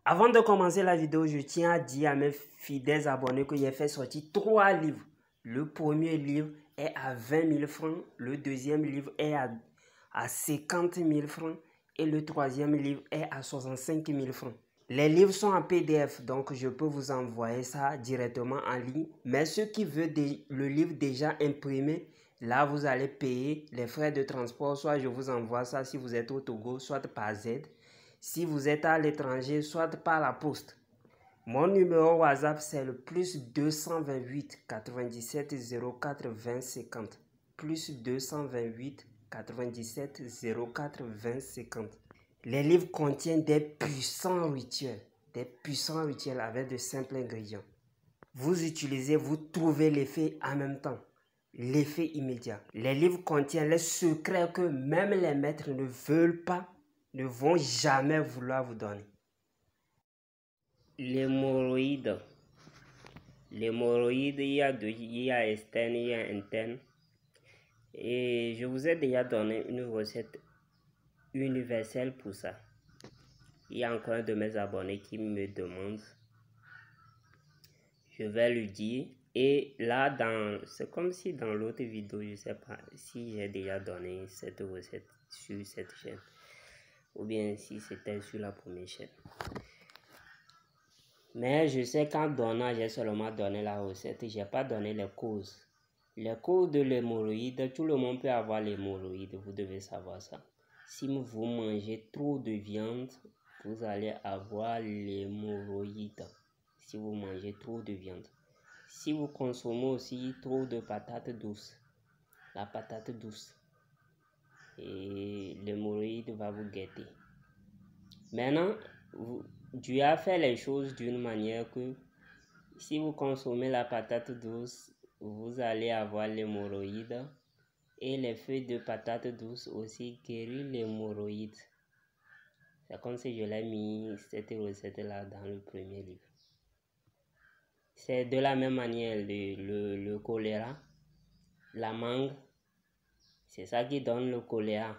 Avant de commencer la vidéo, je tiens à dire à mes fidèles abonnés que j'ai fait sortir 3 livres. Le premier livre est à 20 000 francs, le deuxième livre est à 50 000 francs et le troisième livre est à 65 000 francs. Les livres sont en PDF, donc je peux vous envoyer ça directement en ligne. Mais ceux qui veulent le livre déjà imprimé, là vous allez payer les frais de transport. Soit je vous envoie ça si vous êtes au Togo, soit par Z. Si vous êtes à l'étranger, soit par la poste. Mon numéro WhatsApp, c'est le plus 228 97 04 20 50. Plus 228 97 04 20 50. Les livres contiennent des puissants rituels avec de simples ingrédients. Vous utilisez, vous trouvez l'effet en même temps, l'effet immédiat. Les livres contiennent les secrets que même les maîtres ne veulent pas, ne vont jamais vouloir vous donner. L'hémorroïde. L'hémorroïde, il y a externe, il y a interne. Et je vous ai déjà donné une recette universelle pour ça. Il y a encore un de mes abonnés qui me demande. Je vais lui dire. Et là, c'est comme si dans l'autre vidéo, je ne sais pas si j'ai déjà donné cette recette sur cette chaîne. Ou bien si c'était sur la première chaîne. Mais je sais qu'en donnant, j'ai seulement donné la recette. Je n'ai pas donné les causes. Les causes de l'hémorroïde, tout le monde peut avoir l'hémorroïde. Vous devez savoir ça. Si vous mangez trop de viande, vous allez avoir l'hémorroïde. Si vous mangez trop de viande. Si vous consommez aussi trop de patates douces, la patate douce, et l'hémorroïde va vous guetter. Maintenant, Dieu a fait les choses d'une manière que si vous consommez la patate douce, vous allez avoir l'hémorroïde. Et les feuilles de patate douce aussi guérissent l'hémorroïde. C'est comme si je l'ai mis cette recette-là dans le premier livre. C'est de la même manière le choléra, la mangue, c'est ça qui donne le choléra.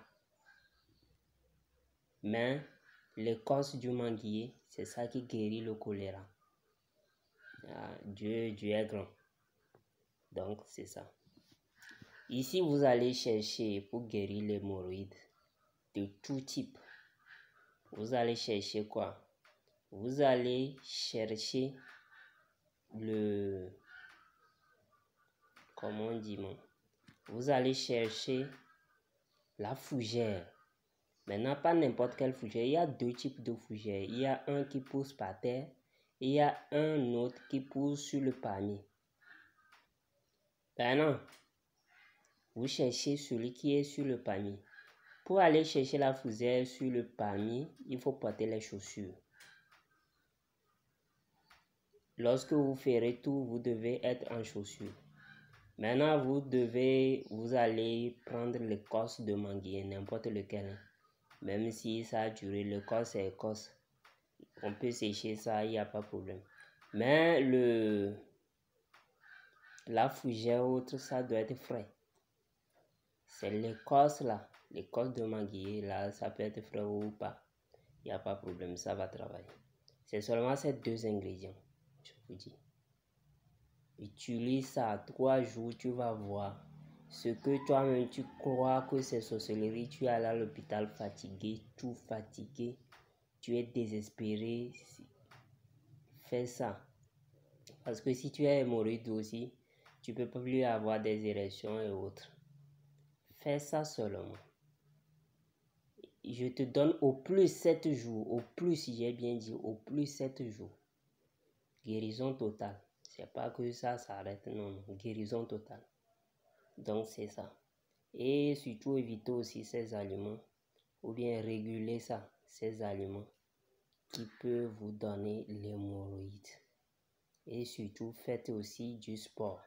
Mais l'écorce du manguier, c'est ça qui guérit le choléra. Dieu est grand. Donc c'est ça. Ici, vous allez chercher pour guérir l'hémorroïde de tout type. Vous allez chercher quoi? Vous allez chercher comment on dit, vous allez chercher la fougère. Maintenant, pas n'importe quelle fougère. Il y a deux types de fougères. Il y a un qui pousse par terre et il y a un autre qui pousse sur le palmier. Maintenant, vous cherchez celui qui est sur le palmier. Pour aller chercher la fougère sur le palmier, il faut porter les chaussures. Lorsque vous ferez tout, vous devez être en chaussures. Maintenant, vous allez prendre l'écorce de manguier, n'importe lequel. Même si ça a duré, l'écorce c'est écorce. On peut sécher ça, il n'y a pas de problème. Mais la fougère autre, ça doit être frais. C'est l'écorce là, l'écorce de manguier là, ça peut être frais ou pas. Il n'y a pas de problème, ça va travailler. C'est seulement ces deux ingrédients, je vous dis. Utilise ça 3 jours, tu vas voir. Ce que toi-même tu crois que c'est sorcellerie, tu es allé à l'hôpital fatigué, tout fatigué, tu es désespéré. Fais ça. Parce que si tu es hémorroïde aussi, tu ne peux pas plus avoir des érections et autres. Fais ça seulement. Je te donne au plus 7 jours. Au plus, j'ai bien dit, au plus 7 jours. Guérison totale. C'est pas que ça s'arrête, non. Guérison totale. Donc, c'est ça. Et surtout, éviter aussi ces aliments. Ou bien réguler ça, ces aliments qui peuvent vous donner l'hémorroïde. Et surtout, faites aussi du sport.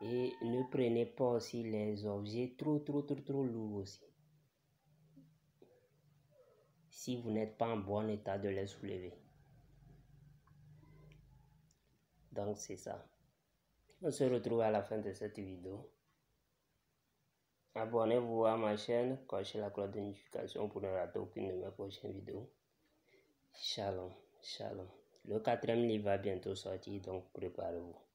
Et ne prenez pas aussi les objets trop lourds aussi. Si vous n'êtes pas en bon état de les soulever. Donc c'est ça. On se retrouve à la fin de cette vidéo. Abonnez-vous à ma chaîne, cochez la cloche de notification pour ne rater aucune de mes prochaines vidéos. Shalom. Shalom. Le quatrième livre va bientôt sortir, donc préparez-vous.